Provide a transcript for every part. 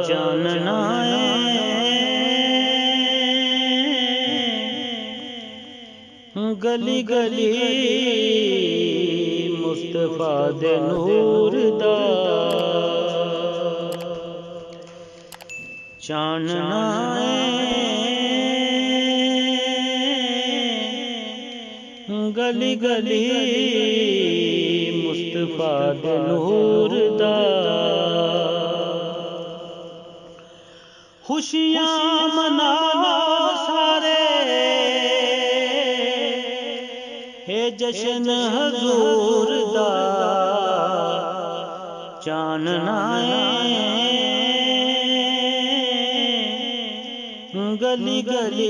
चानना गली गली मुस्तफा दे नूर दा चानना गली गली मुस्तफा दे नूर दा खुशियां मनाओ सारे हे जश्न हजूर दा चानना गली गली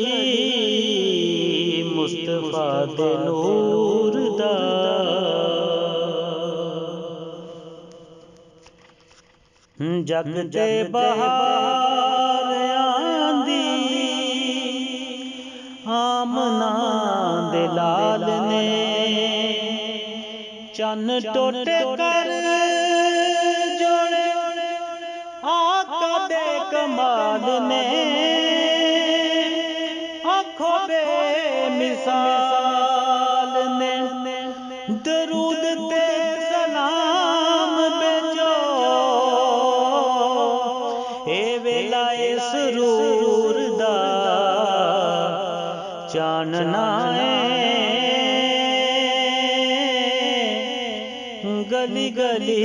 मुस्तफा दे नूर दा जग दे बहार आंदी आमना दे लाल ने चन्न टोटे कर जोड़े आका दे कमाल ने आँखों बे मिसाल ने दरूद ते सलाम भेजो ए वेला सरूर दा चानना गली गली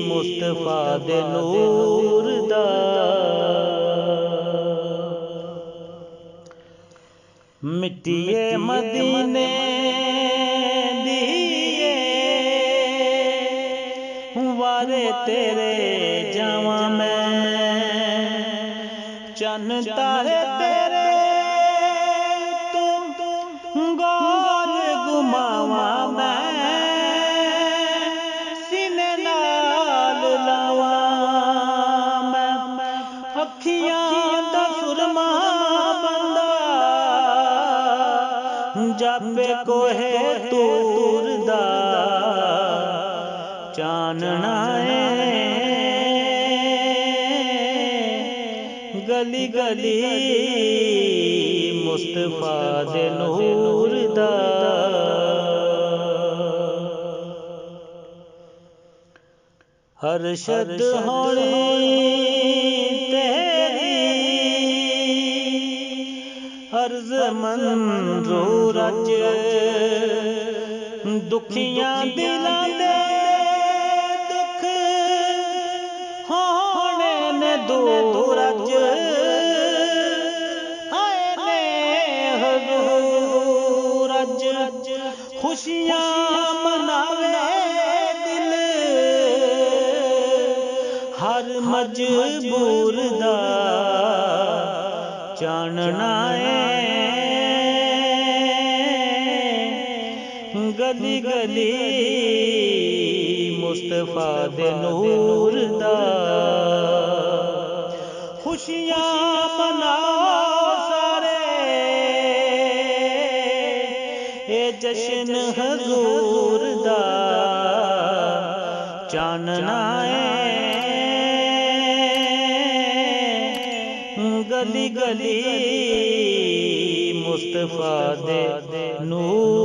मुस्तफा दे नूर दा मिट्टिए मदीने दिए वारे तेरे जावा मैं चन्न तारे तेरे तुम गोल घुमावा मैं सीने नाल लावा मैं अखियां दा सुरमा बंदा जापे कोहे तूर दा चानना गली गली मुस्तफा दे नूर दा अरशद होनी तेरी अर्ज मंजूर अज दुखियां दिलां दे दुख होने ने दूर अज आए ने हजूर अज खुशियां मनावे दिल हर मजबूर दा चानना गली गली मुस्तफा दे नूर दा खुशियां मनाओ सारे ए जश्न हजूर दा चानना गली गली मुस्तफा दे नूर